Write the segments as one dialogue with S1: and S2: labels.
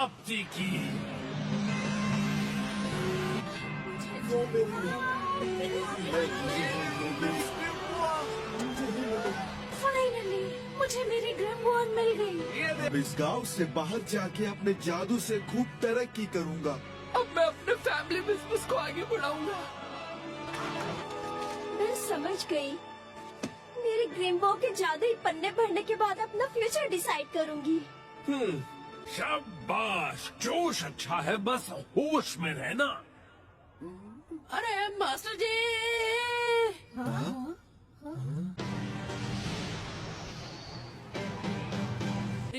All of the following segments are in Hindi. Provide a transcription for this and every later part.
S1: समाप्ति की।
S2: फाइनली मुझे मेरी ग्रैंडमॉम मिल गई।
S3: अब इस गांव से बाहर जाके अपने जादू से खूब तरक्की करूंगा।
S1: अब मैं अपने फैमिली बिजनेस को आगे बढ़ाऊंगा।
S2: मैं समझ गई। मेरे ग्रैंडमॉम के जादुई पन्ने पढ़ने के बाद अपना फ्यूचर डिसाइड करूंगी।
S1: शाबाश, जोश अच्छा है, बस होश में रहना। अरे मास्टर जी,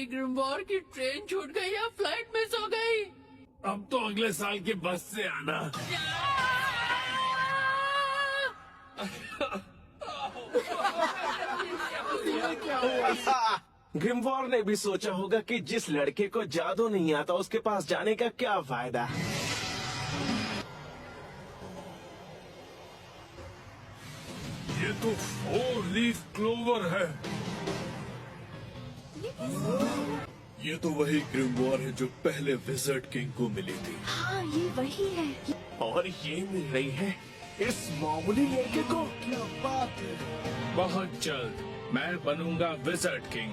S1: ग्रिम्बोर की ट्रेन छूट गई या फ्लाइट मिस हो गई। अब तो अगले साल की बस से आना।
S4: ग्रिम्वॉर ने भी सोचा होगा कि जिस लड़के को जादू नहीं आता उसके पास जाने का क्या फायदा।
S1: ये तो 4 लीफ क्लोवर है।
S3: ये तो वही ग्रिमवॉर है जो पहले विज़र्ड किंग को मिली थी।
S2: हाँ, ये वही है।
S4: और ये मिल रही है इस मामूली लड़के को।
S3: क्या बात है।
S1: बहुत जल्द मैं बनूंगा विज़र्ड किंग।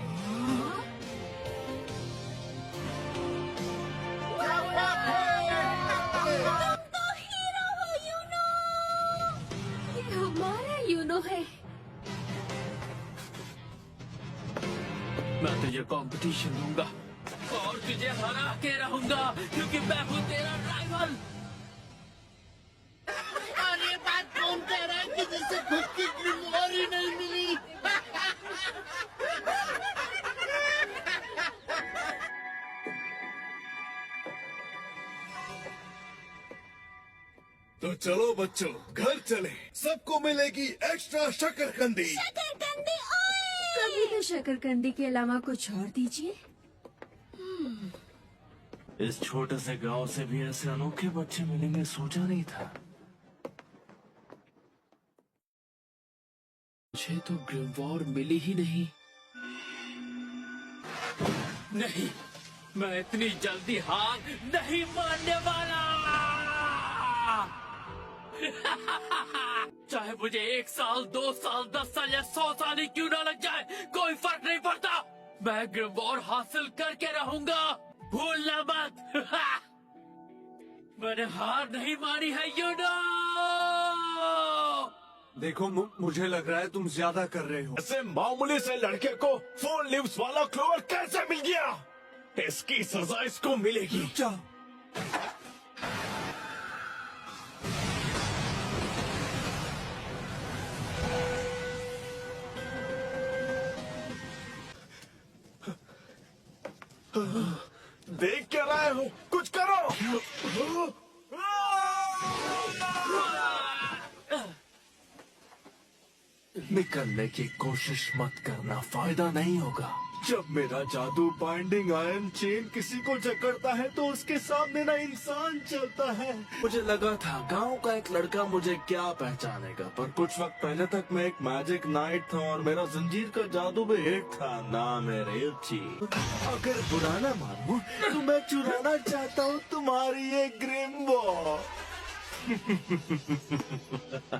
S2: तो हीरो हो यूनो। ये हमारा यूनो है।
S1: मैं तुझे कंपटीशन दूंगा और तुझे हरा के रहूंगा क्योंकि मैं हूँ तेरा राइवल।
S5: और ये बात कौन कह रहा है कि जिसे खुद की ग्रिमवॉर ही नहीं मिली।
S3: तो चलो बच्चों, घर चले। सबको मिलेगी एक्स्ट्रा शकरकंदी।
S2: शकरकंदी ओए! कभी तो शकरकंदी के अलावा कुछ और दीजिए।
S4: इस छोटे से गांव से भी ऐसे अनोखे बच्चे मिलेंगे सोचा नहीं था।
S1: मुझे तो ग्रिमवॉर मिली ही नहीं। नहीं, मैं इतनी जल्दी हार नहीं मानने वाला। चाहे मुझे 1 साल, 2 साल, 10 साल या 100 साल ही क्यों ना लग जाए, कोई फर्क नहीं पड़ता। मैं ग्रिमवॉर हासिल करके रहूंगा, भूलना मत। मैंने हार नहीं मानी है, यू नो।
S3: देखो मुझे लग रहा है तुम ज्यादा कर रहे हो।
S4: ऐसे मामूली से लड़के को 4 लीव्स वाला क्लोवर कैसे मिल गया? इसकी सजा इसको मिलेगी। देख क्या रहे हो, कुछ करो। निकलने की कोशिश मत करना, फायदा नहीं होगा।
S3: जब मेरा जादू बाइंडिंग आयरन चेन किसी को जकड़ता है तो उसके सामने ना इंसान चलता है।
S4: मुझे लगा था गांव का एक लड़का मुझे क्या पहचानेगा, पर कुछ वक्त पहले तक मैं एक मैजिक नाइट था और मेरा जंजीर का जादू भी हिट था। नाम है रेवची।
S3: अगर बुरा ना मानो तो मैं चुराना चाहता हूँ तुम्हारी ये ग्रिम्बो।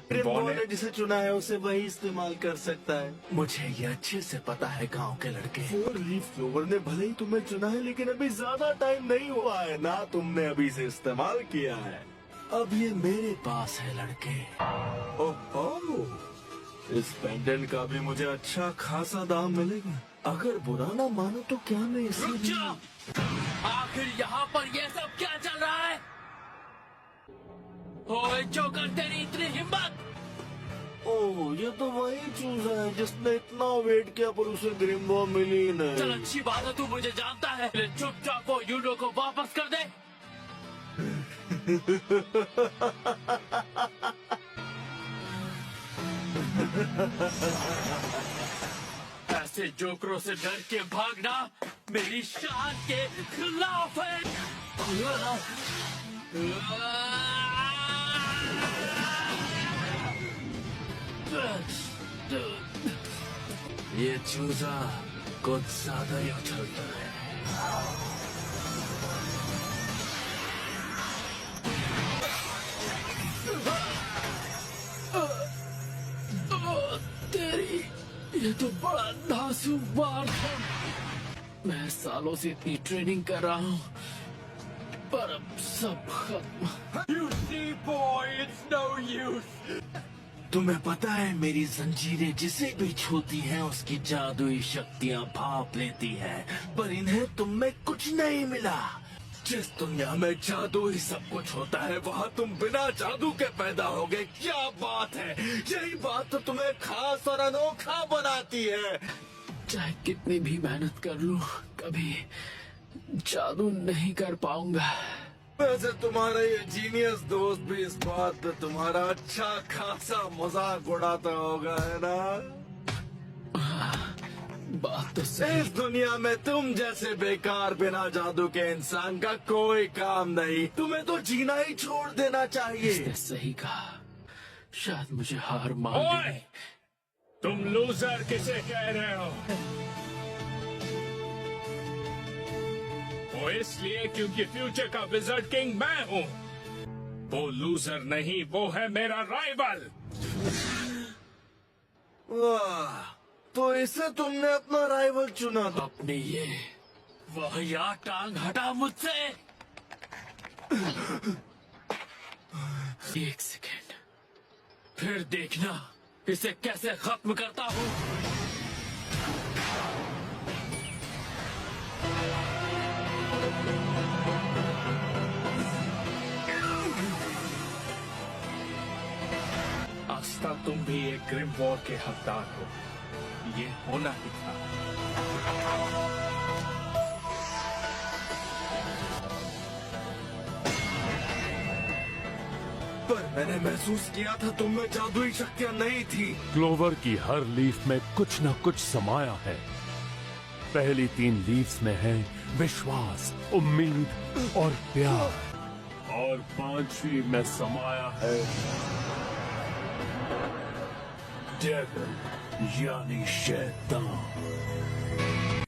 S4: ग्रिम्बो ने जिसे चुना है उसे वही इस्तेमाल कर सकता है। मुझे ये अच्छे से पता है गांव के लड़के।
S3: 4 लीफ क्लोवर ने भले ही तुम्हें चुना है, लेकिन अभी ज्यादा टाइम नहीं हुआ है ना, तुमने अभी से इस्तेमाल किया है।
S4: अब ये मेरे पास है लड़के।
S3: ओहो,
S4: इस पेंडेंट का भी मुझे अच्छा खासा दाम मिलेगा। अगर बुरा ना मानो तो क्या मैं
S1: रुक
S4: इसे
S1: जाओ, आखिर यहाँ पर ये सब क्या चल रहा है? ओए जोकर, तेरी इतनी हिम्मत!
S4: ओह, ये तो वही चूजा है जिसने इतना वेट किया पर उसे ग्रिम्बो मिली नहीं।
S1: चल अच्छी बात है, तू मुझे जानता है। चुपचाप वो यूनो को वापस कर दे। ऐसे जोकरों से डर के भागना मेरी शान के खिलाफ है।
S4: ये चूजा कुछ ज्यादा ही उछलता है।
S1: तो बड़ा धांसू मार था। मैं सालों से इतनी ट्रेनिंग कर रहा हूँ, पर अब सब खत्म। You see boy, it's no use.
S4: तुम्हें पता है मेरी जंजीरें जिसे भी छूती हैं उसकी जादुई शक्तियाँ भाप लेती हैं, पर इन्हें तुम में कुछ नहीं मिला। जिस दुनिया में जादू ही सब कुछ होता है वहाँ तुम बिना जादू के पैदा हो गए। क्या बात है, यही बात तो तुम्हें खास और अनोखा बनाती है।
S1: चाहे कितनी भी मेहनत कर लूं, कभी जादू नहीं कर पाऊंगा।
S4: वैसे तुम्हारा ये जीनियस दोस्त भी इस बात पे तुम्हारा अच्छा खासा मजाक उड़ाता होगा, है ना?
S1: बात तो सही।
S4: इस दुनिया में तुम जैसे बेकार बिना जादू के इंसान का कोई काम नहीं। तुम्हें तो जीना ही छोड़ देना चाहिए।
S1: इसने सही कहा, शायद मुझे हार मान
S6: ओए!
S1: लेनी।
S6: तुम लूजर किसे कह रहे हो? वो इसलिए क्योंकि फ्यूचर का विज़र्ड किंग मैं हूँ। वो लूजर नहीं, वो है मेरा राइवल।
S4: वाह, तो इसे तुमने अपना राइवल चुना था।
S1: अपनी ये वाहिया टांग हटा मुझसे। एक सेकेंड, फिर देखना इसे कैसे खत्म करता हूँ।
S6: आज तक तुम भी एक ग्रिम वॉर के हकदार हो, ये होना ही था।
S4: पर मैंने महसूस किया था तुम में जादुई शक्तियाँ नहीं थी।
S7: क्लोवर की हर लीफ में कुछ न कुछ समाया है। पहली 3 लीव्स में है विश्वास, उम्मीद और प्यार, और 5वीं में समाया है डेविल यानी शैतान।